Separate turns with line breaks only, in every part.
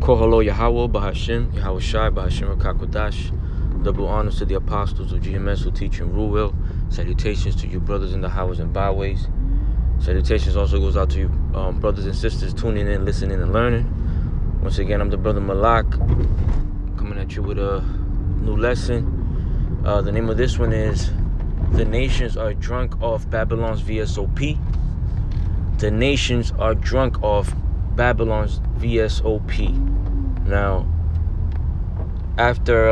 Kohalo Yahweh, Bahashim, Yahweh Shai, Bahashim Rakakodash. Double honors to the apostles of GMS who teach in Ruel. Salutations to you brothers in the highways and byways. Salutations also goes out to you brothers and sisters tuning in, listening, and learning. Once again, I'm the brother Malak, coming at you with a new lesson. The name of this one is The Nations Are Drunk Off Babylon's VSOP. The nations are drunk off Babylon's VSOP. Now, after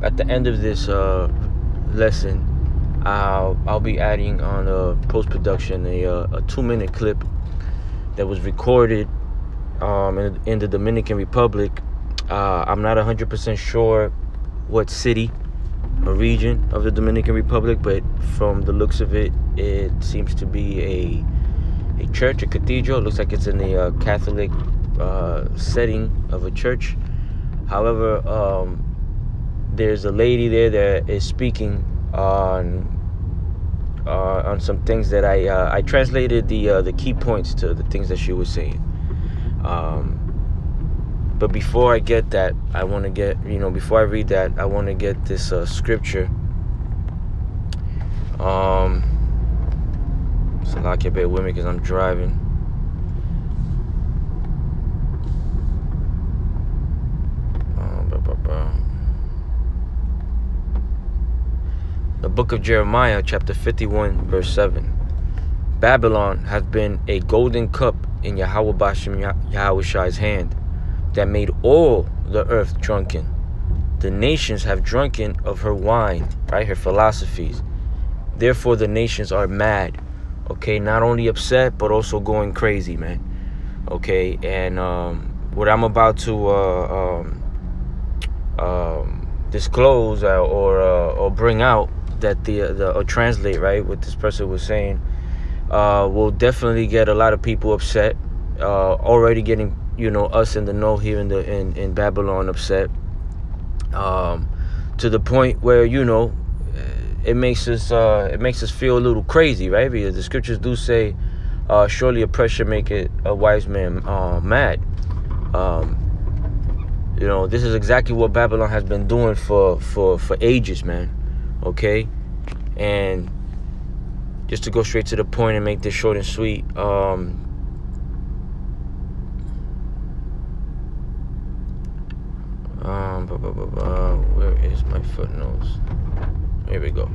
at the end of this lesson, I'll be adding on post-production a 2-minute clip that was recorded in the Dominican Republic. I'm not 100% sure what city or region of the Dominican Republic, but from the looks of it, it seems to be a church, a cathedral. It looks like it's in the Catholic setting of a church. However, there's a lady there that is speaking on some things that I translated the key points to the things that she was saying. But before I get that, I want to get, before I read that, I want to get this scripture. So Salakia, bear with me because I'm driving. The book of Jeremiah, chapter 51, verse 7. Babylon has been a golden cup in Yahweh Bashim Yahweh Shai's hand that made all the earth drunken. The nations have drunken of her wine, right? Her philosophies. Therefore, the nations are mad. Okay, not only upset, but also going crazy, man. Okay, and what I'm about to disclose or bring out that or translate, right, what this person was saying, will definitely get a lot of people upset. Already getting, us in the know here in Babylon upset. To the point where, it makes us feel a little crazy, right? Because the scriptures do say, surely oppression maketh a wise man mad. This is exactly what Babylon has been doing for ages, man. Okay? And just to go straight to the point and make this short and sweet, where is my footnotes? Here we go.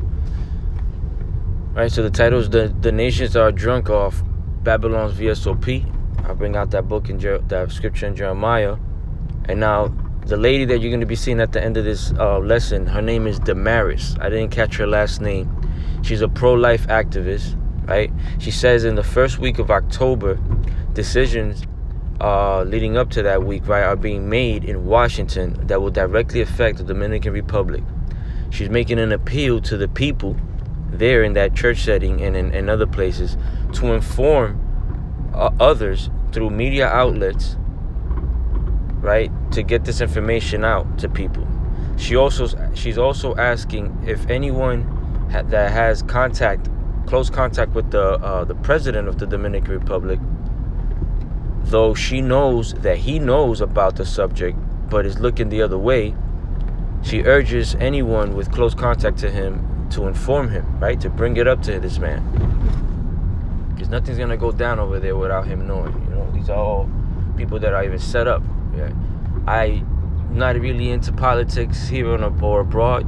Right, so the title is the Nations Are Drunk Off Babylon's VSOP. I'll bring out that book in that scripture in Jeremiah. And now, the lady that you're going to be seeing at the end of this lesson, her name is Damaris. I didn't catch her last name. She's a pro-life activist, right? She says in the first week of October, decisions leading up to that week, right, are being made in Washington that will directly affect the Dominican Republic. She's making an appeal to the people there in that church setting and in other places to inform others through media outlets, right, to get this information out to people. She's also asking if anyone that has close contact with the president of the Dominican Republic, though she knows that he knows about the subject but is looking the other way, she urges anyone with close contact to him to inform him, right, to bring it up to this man, because nothing's gonna go down over there without him knowing. These are all people that are even set up. Yeah. I'm not really into politics here or abroad,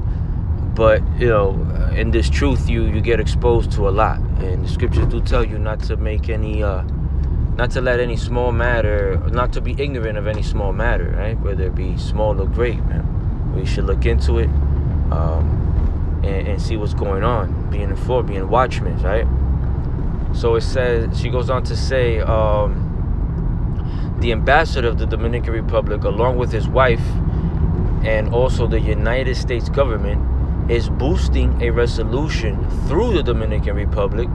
but in this truth, you get exposed to a lot, and the scriptures do tell you not to make any, not to let any small matter, not to be ignorant of any small matter, right? Whether it be small or great, man. We should look into it and see what's going on, being informed, being watchmen, right? So it says, she goes on to say, the ambassador of the Dominican Republic, along with his wife and also the United States government, is boosting a resolution through the Dominican Republic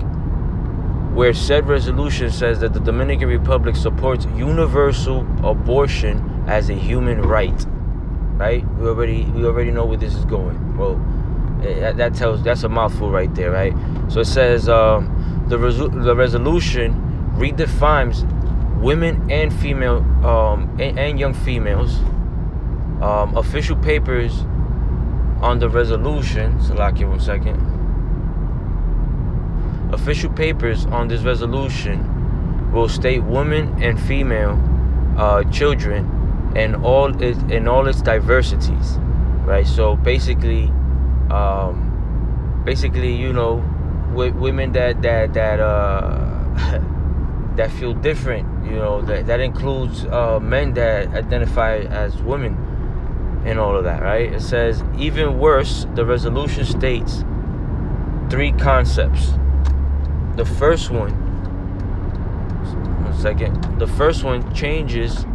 where said resolution says that the Dominican Republic supports universal abortion as a human right. Right? We already know where this is going. Well, that's a mouthful right there, right? So it says the resolution redefines women and female and young females. Official papers on the resolution. Salakia, 1 second. Official papers on this resolution will state women and female children and all its diversities, right? So basically, you know, women that that feel different, you know, that includes men that identify as women and all of that, right? It says, even worse, the resolution states 3 concepts. The first one, 1 second. The first one changes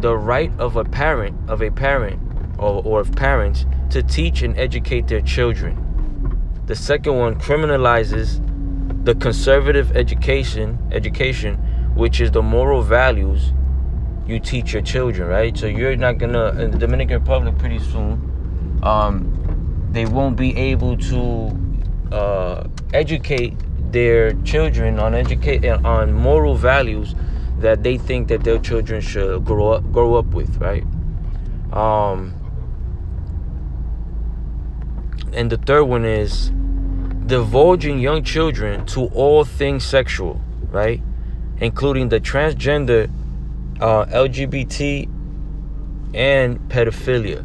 the right of a parent or of parents to teach and educate their children. The second one criminalizes the conservative education, which is the moral values you teach your children, right? So you're not gonna, in the Dominican Republic pretty soon, they won't be able to educate their children on moral values that they think that their children should grow up with, right? And the third one is divulging young children to all things sexual, right? Including the transgender, LGBT, and pedophilia.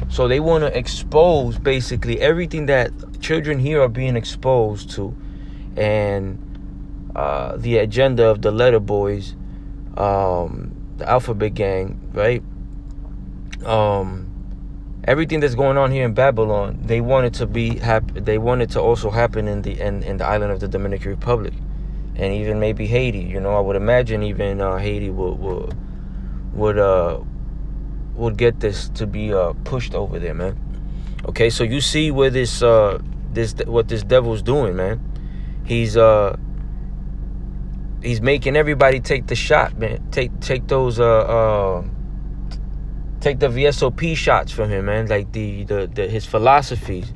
So they want to expose basically everything that children here are being exposed to, and the agenda of the letter boys, the alphabet gang, right? Everything that's going on here in Babylon, they want it to be they want it to also happen in the island of the Dominican Republic, and even maybe Haiti. You know, I would imagine even Haiti would get this to be pushed over there, man. Okay, so you see where what this devil's doing, man. He's making everybody take the shot, man. Take those take the VSOP shots from him, man. Like the his philosophies,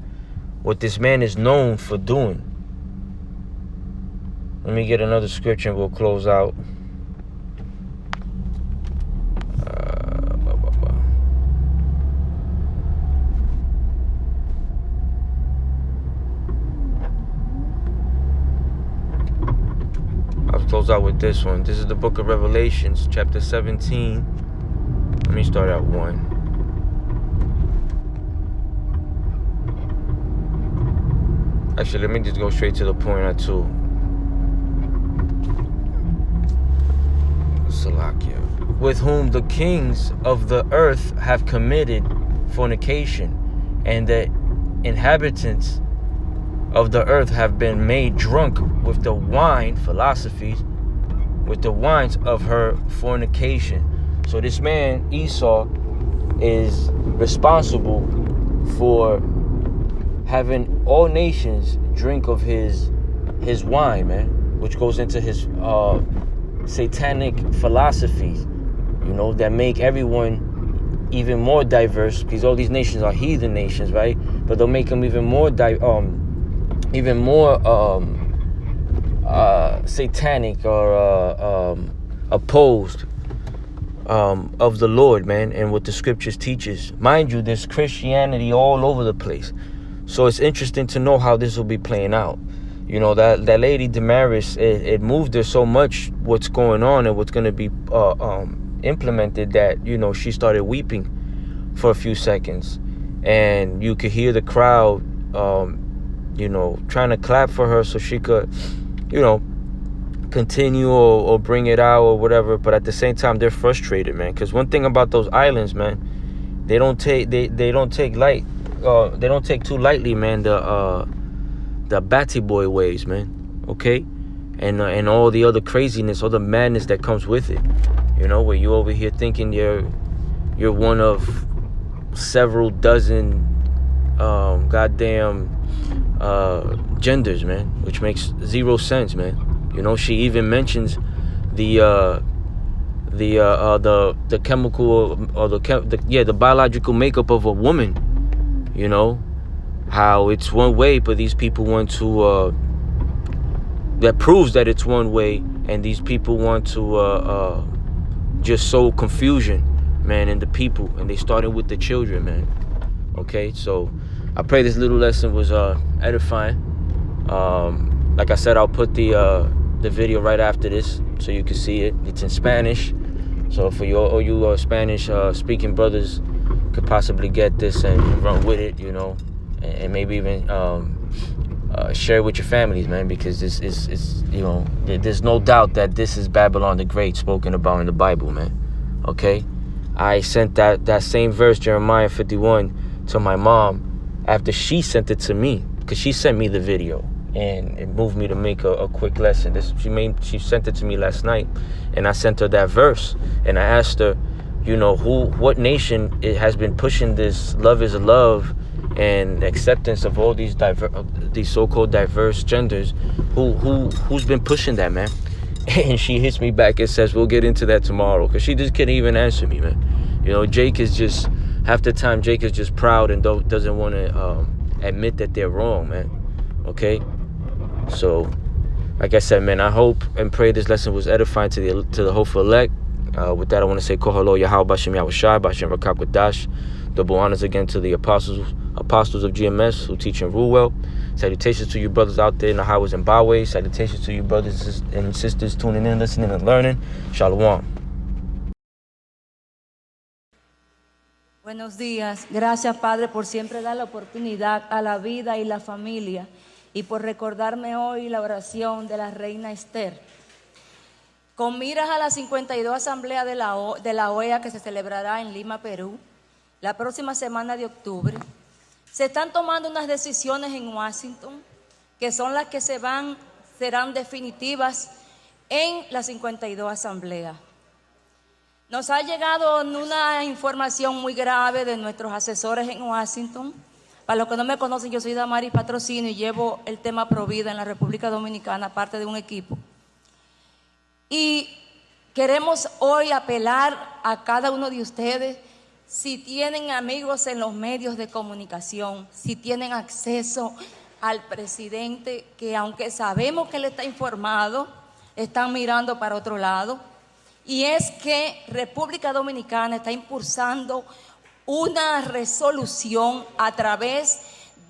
what this man is known for doing. Let me get another scripture and we'll close out. I'll close out with this one. This is the book of Revelations, chapter 17. Let me start at 1. Actually, let me just go straight to the point at 2. Salakia. With whom the kings of the earth have committed fornication, and the inhabitants of the earth have been made drunk with the wine, philosophies, with the wines of her fornication. So this man, Esau, is responsible for having all nations drink of his wine, man, which goes into his satanic philosophies, you know, that make everyone even more diverse, because all these nations are heathen nations, right? But they'll make them even more satanic or opposed of the Lord, man, and what the scriptures teaches. Mind you, there's Christianity all over the place. So it's interesting to know how this will be playing out. You know, that lady Damaris, it moved her so much what's going on and what's going to be implemented, that, you know, she started weeping for a few seconds. And you could hear the crowd, you know, trying to clap for her so she could, you know, continue or bring it out or whatever. But at the same time, they're frustrated, man, because one thing about those islands, man, they don't take too lightly, man, the batty boy ways, man. Okay, and all the other craziness, all the madness that comes with it, you know, where you over here thinking you're one of several dozen goddamn genders, man, which makes zero sense, man. You know, she even mentions the chemical or the biological makeup of a woman. You know, how it's one way, but these people want to that proves that it's one way, and these people want to just sow confusion, man, in the people, and they started with the children, man. Okay, so I pray this little lesson was edifying. Like I said, I'll put the video right after this so you can see it. It's in Spanish, so for all you Spanish speaking brothers could possibly get this and run with it, you know, and maybe even share it with your families, man, because this is, you know, there's no doubt that this is Babylon the Great spoken about in the Bible, man. Okay, I sent that same verse, Jeremiah 51, to my mom after she sent it to me, because she sent me the video and it moved me to make a quick lesson. She sent it to me last night, and I sent her that verse, and I asked her, you know, what nation has been pushing this love is love and acceptance of all these so-called diverse genders? Who's been pushing that, man? And she hits me back and says, we'll get into that tomorrow, because she just couldn't even answer me, man. You know, Jake is just, half the time Jake is just proud and doesn't want to admit that they're wrong, man. Okay, so like I said, man, I hope and pray this lesson was edifying to the hopeful elect. With that, I want to say Kohalo Yahweh Bashem Yahushai Bashem Rakak Wadash. Double honors again to the apostles of GMS who teach and rule well. Salutations to you brothers out there in the highways and byways. Salutations to you brothers and sisters tuning in, listening, and learning. Shalom.
Buenos días. Gracias, Padre, por siempre dar la oportunidad a la vida y la familia, y por recordarme hoy la oración de la reina Esther. Con miras a la 52 Asamblea de la OEA que se celebrará en Lima, Perú, la próxima semana de octubre, se están tomando unas decisiones en Washington que son las que serán definitivas en la 52 Asamblea. Nos ha llegado una información muy grave de nuestros asesores en Washington. Para los que no me conocen, yo soy Damaris Patrocinio y llevo el tema Provida en la República Dominicana, parte de un equipo. Y queremos hoy apelar a cada uno de ustedes, si tienen amigos en los medios de comunicación, si tienen acceso al presidente, que aunque sabemos que él está informado, están mirando para otro lado. Y es que República Dominicana está impulsando una resolución a través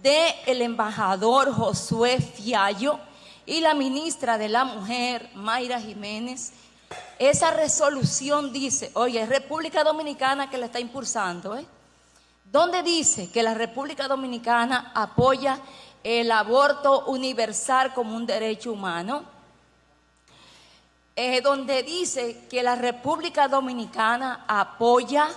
del embajador Josué Fiallo y la ministra de la Mujer, Mayra Jiménez. Esa resolución dice, oye, es República Dominicana que la está impulsando, donde dice que la República Dominicana apoya el aborto universal como un derecho humano, donde dice que la República Dominicana apoya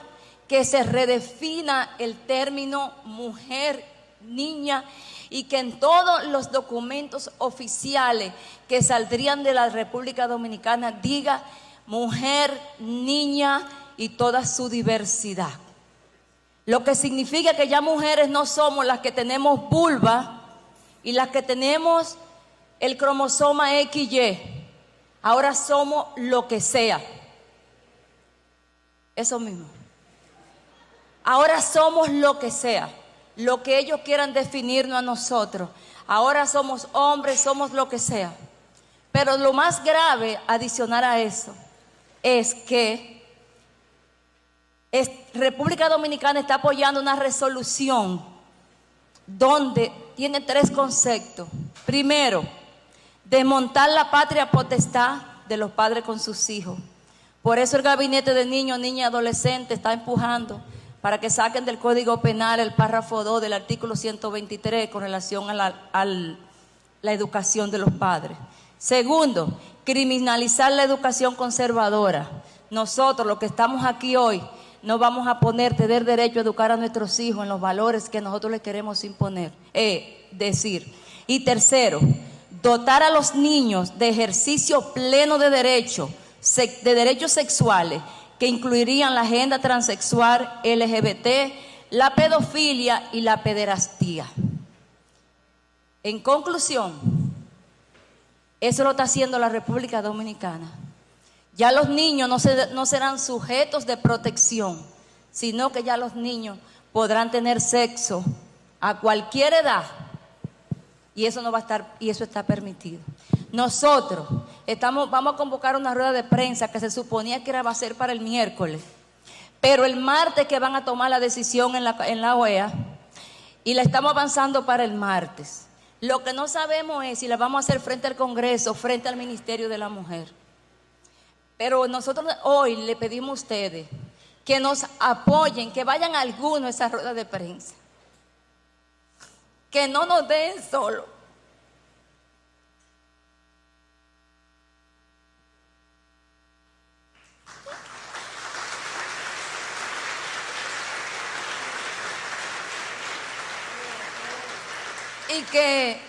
que se redefina el término mujer, niña, y que en todos los documentos oficiales que saldrían de la República Dominicana diga mujer, niña y toda su diversidad. Lo que significa que ya mujeres no somos las que tenemos vulva y las que tenemos el cromosoma XY. Ahora somos lo que sea. Eso mismo. Ahora somos lo que sea. Lo que ellos quieran definirnos a nosotros. Ahora somos hombres, somos lo que sea. Pero lo más grave, adicional a eso, es que República Dominicana está apoyando una resolución donde tiene tres conceptos. Primero, desmontar la patria potestad de los padres con sus hijos. Por eso el Gabinete de Niños, Niñas y Adolescentes está empujando para que saquen del Código Penal el párrafo 2 del artículo 123 con relación a la educación de los padres. Segundo, criminalizar la educación conservadora. Nosotros, los que estamos aquí hoy, no vamos a tener derecho a educar a nuestros hijos en los valores que nosotros les queremos imponer, decir. Y tercero, dotar a los niños de ejercicio pleno de derechos sexuales, que incluirían la agenda transexual, LGBT, la pedofilia y la pederastía. En conclusión, eso lo está haciendo la República Dominicana. Ya los niños no serán sujetos de protección, sino que ya los niños podrán tener sexo a cualquier edad, y eso no va a estar, y eso está permitido. Nosotros vamos a convocar una rueda de prensa que se suponía que va a ser para el miércoles, pero el martes que van a tomar la decisión en la OEA, y la estamos avanzando para el martes. Lo que no sabemos es si la vamos a hacer frente al Congreso, frente al Ministerio de la Mujer. Pero nosotros hoy le pedimos a ustedes que nos apoyen, que vayan algunos a esa rueda de prensa, que no nos dejen solos. Y que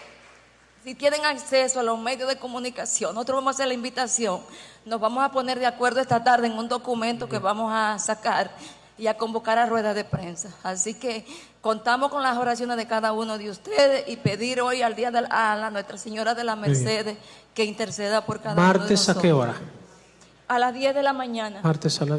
si tienen acceso a los medios de comunicación, nosotros vamos a hacer la invitación, nos vamos a poner de acuerdo esta tarde en un documento que vamos a sacar y a convocar a rueda de prensa. Así que contamos con las oraciones de cada uno de ustedes y pedir hoy al día a Nuestra Señora de la Mercedes que interceda por cada uno de nosotros.
¿Martes a qué hora?
A las 10 de la mañana.
Martes a las 10.